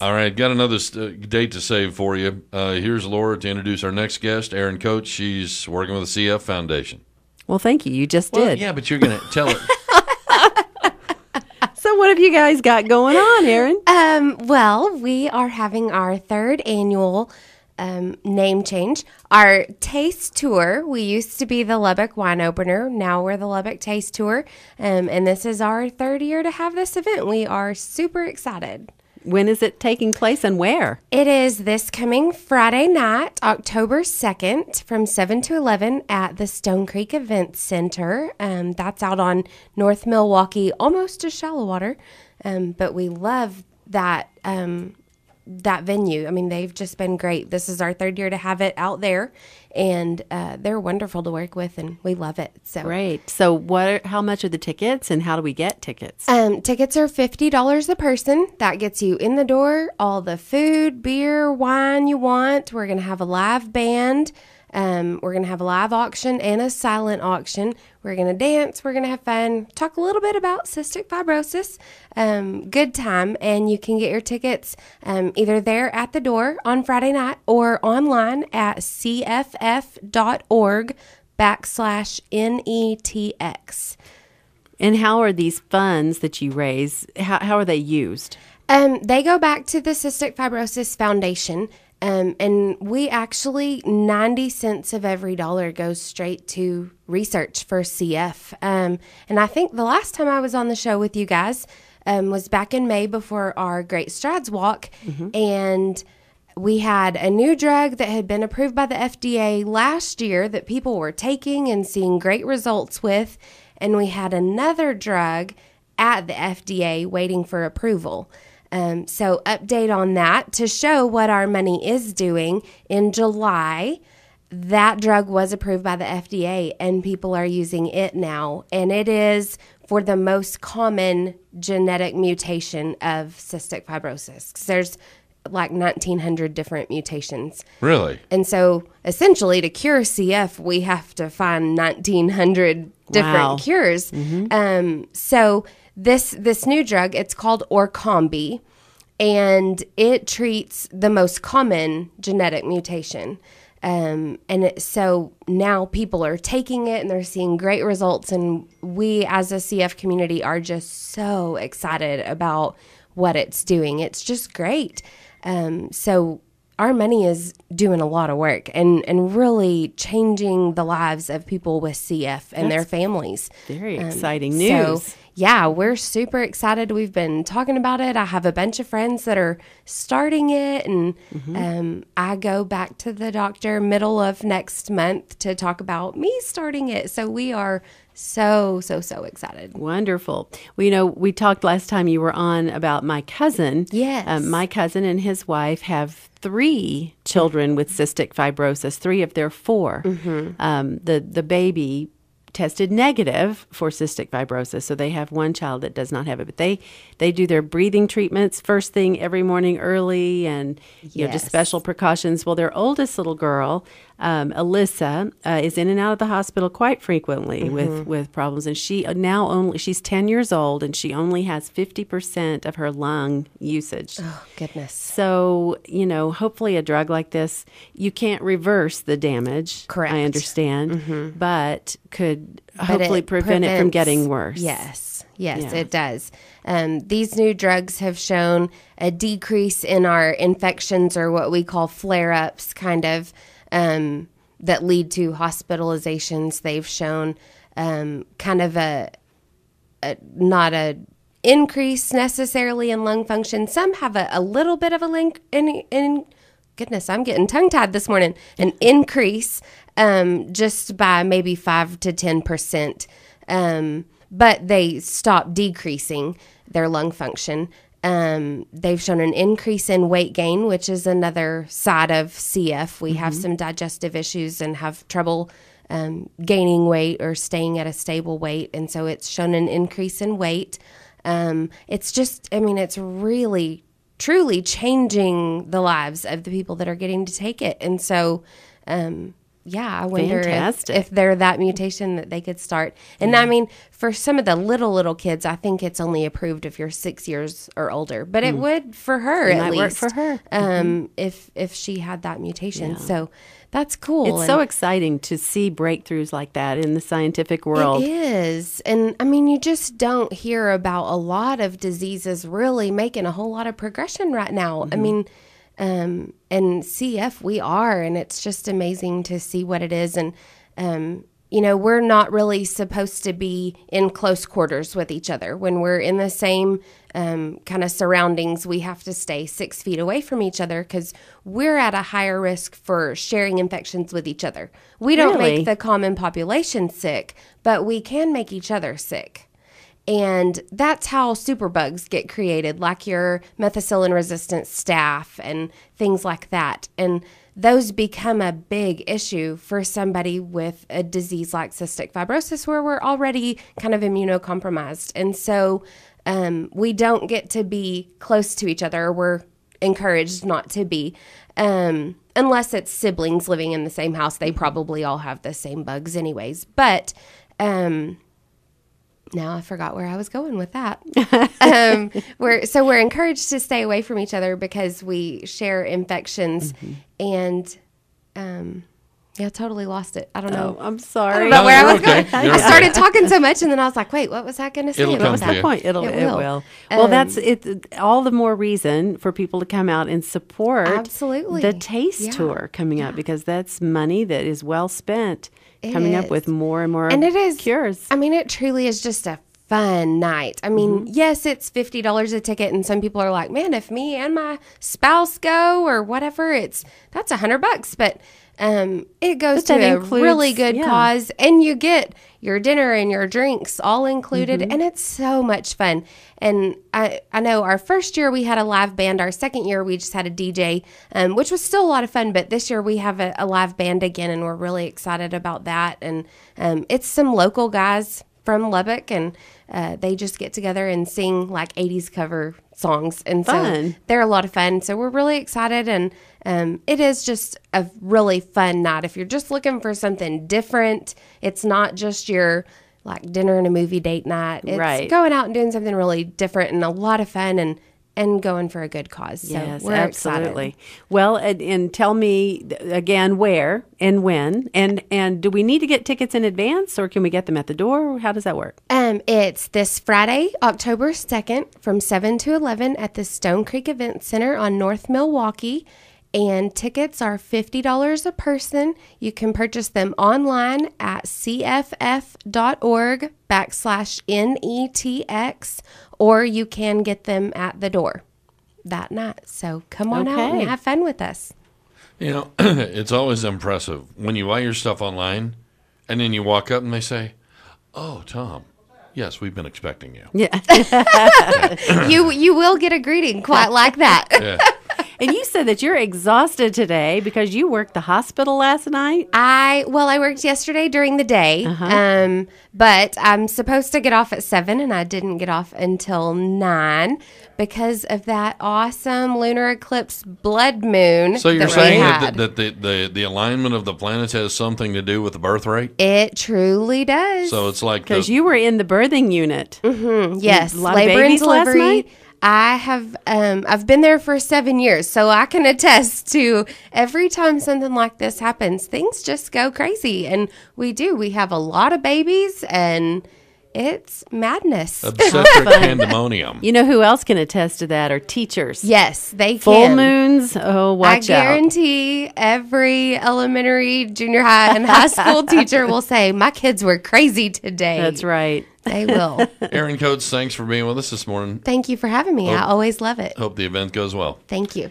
All right, got another date to save for you. Here's Laura to introduce our next guest, Erin Coates. She's working with the CF Foundation. Well, thank you. You just Well, did. yeah, but you're going to tell it. So what have you guys got going on, Erin? Well, we are having our third annual name change. Our taste tour, we used to be the Lubbock Wine Opener. Now we're the Lubbock Taste Tour. And this is our third year to have this event. We are super excited. When is it taking place and where? It is this coming Friday night, October 2nd, from 7 to 11 at the Stone Creek Event Center. That's out on North Milwaukee, almost to Shallow Water. But we love that venue. I mean, they've just been great. This is our third year to have it out there, and they're wonderful to work with, and we love it. So Great. So how much are the tickets, and how do we get tickets? Tickets are $50 a person. That gets you in the door, all the food, beer, wine you want. We're going to have a live band. We're going to have a live auction and a silent auction. We're going to dance. We're going to have fun. Talk a little bit about cystic fibrosis. Good time. And you can get your tickets either there at the door on Friday night or online at cff.org/NETX. And how are these funds that you raise, how are they used? They go back to the Cystic Fibrosis Foundation. And we actually, 90 cents of every dollar goes straight to research for CF. And I think the last time I was on the show with you guys was back in May before our Great Strides Walk. Mm-hmm. And we had a new drug that had been approved by the FDA last year that people were taking and seeing great results with. And we had another drug at the FDA waiting for approval. So update on that to show what our money is doing. In July, that drug was approved by the FDA and people are using it now. And it is for the most common genetic mutation of cystic fibrosis. 'Cause there's like 1,900 different mutations. Really? And so essentially to cure CF, we have to find 1,900 different cures. Mm-hmm. So this new drug, it's called Orkambi, and it treats the most common genetic mutation. So now people are taking it and they're seeing great results. And we as a CF community are just so excited about what it's doing. It's just great. So our money is doing a lot of work and really changing the lives of people with CF and their families. Very exciting news. So, yeah, we're super excited. We've been talking about it. I have a bunch of friends that are starting it, and I go back to the doctor middle of next month to talk about me starting it. So we are so excited. Wonderful. Well, we talked last time you were on about my cousin. Yes. My cousin and his wife have 3 children with cystic fibrosis, 3 of their 4. Mm-hmm. The baby tested negative for cystic fibrosis, so they have one child that does not have it. But they do their breathing treatments first thing every morning early, and just special precautions. Well, their oldest little girl, Alyssa, is in and out of the hospital quite frequently with problems, and she's 10 years old, and she only has 50% of her lung usage. Oh goodness! So hopefully a drug like this, you can't reverse the damage. Correct. I understand, but could hopefully prevent it from getting worse. Yes, it does. These new drugs have shown a decrease in our infections, or what we call flare-ups, kind of, that lead to hospitalizations. They've shown kind of not a increase necessarily in lung function. Some have a little bit of a link in goodness, I'm getting tongue-tied this morning. An increase just by maybe 5 to 10%. But they stop decreasing their lung function. They've shown an increase in weight gain, which is another side of CF. We have some digestive issues and have trouble gaining weight or staying at a stable weight. And so it's shown an increase in weight. It's just, it's really, truly changing the lives of the people that are getting to take it. And so I wonder Fantastic. if they're that mutation that they could start. And I mean, for some of the little kids, I think it's only approved if you're 6 years or older. But it would for her It at might least. work for her. If she had that mutation. So that's cool. It's so exciting to see breakthroughs like that in the scientific world. It is. And I mean, you just don't hear about a lot of diseases really making a whole lot of progression right now. I mean, and CF we are, and it's just amazing to see what it is. And, you know, we're not really supposed to be in close quarters with each other. When we're in the same kind of surroundings, we have to stay 6 feet away from each other because we're at a higher risk for sharing infections with each other. We don't Really? make the common population sick, but we can make each other sick. And that's how superbugs get created, like your methicillin-resistant staph and things like that. And those become a big issue for somebody with a disease like cystic fibrosis where we're already kind of immunocompromised. And so we don't get to be close to each other. We're encouraged not to be. Unless it's siblings living in the same house, they probably all have the same bugs anyways. But now I forgot where I was going with that. We're encouraged to stay away from each other because we share infections, and totally lost it. I don't know. I'm I sorry. don't know where I was okay. going. You're I okay. started talking so much, and then I was like, "Wait, what was I going to say?" It'll about come What's to that you. point? It will. Well, that's it. All the more reason for people to come out and support Absolutely. the taste Yeah. tour coming up, because that's money that is well spent It coming up is. with more and more And it is cures. I mean, it truly is just a fun night. I mean, yes, it's $50 a ticket, and some people are like, "Man, if me and my spouse go or whatever, that's $100." But it goes But to that a includes- really good yeah. cause, and you get your dinner and your drinks all included, and it's so much fun. And I know our first year we had a live band. Our second year we just had a DJ, which was still a lot of fun. But this year we have a live band again, and we're really excited about that. And it's some local guys from Lubbock, and they just get together and sing like 80s cover songs. And Fun. so they're a lot of fun. So we're really excited, and it is just a really fun night. If you're just looking for something different, it's not just your like dinner and a movie date night. It's Right. going out and doing something really different and a lot of fun, and going for a good cause. So Yes, we're absolutely. excited. Well, and tell me again where and when, and do we need to get tickets in advance, or can we get them at the door? How does that work? It's this Friday, October 2nd from 7 to 11 at the Stone Creek Event Center on North Milwaukee. And tickets are $50 a person. You can purchase them online at cff.org/NETX, or you can get them at the door that night. So come on out and Okay. have fun with us. You know, it's always impressive when you buy your stuff online and then you walk up and they say, "Oh, Tom, yes, we've been expecting you." Yeah. You will get a greeting quite like that. Yeah. And you said that you're exhausted today because you worked the hospital last night. I worked yesterday during the day, but I'm supposed to get off at 7, and I didn't get off until 9 because of that awesome lunar eclipse blood moon. So you're that we saying had. that the alignment of the planets has something to do with the birth rate? It truly does. So it's like Because you were in the birthing unit. Yes, A lot of labor and babies last delivery. night? I have I've been there for 7 years, so I can attest to every time something like this happens, things just go crazy, and we do. We have a lot of babies, and it's madness. obstetric pandemonium. You know who else can attest to that are teachers. Yes, they Full can. moons. Oh, watch I out. guarantee every elementary, junior high, and high school teacher will say, "My kids were crazy today." That's right. They will. Aaron Coates, thanks for being with us this morning. Thank you for having me. I always love it. Hope the event goes well. Thank you.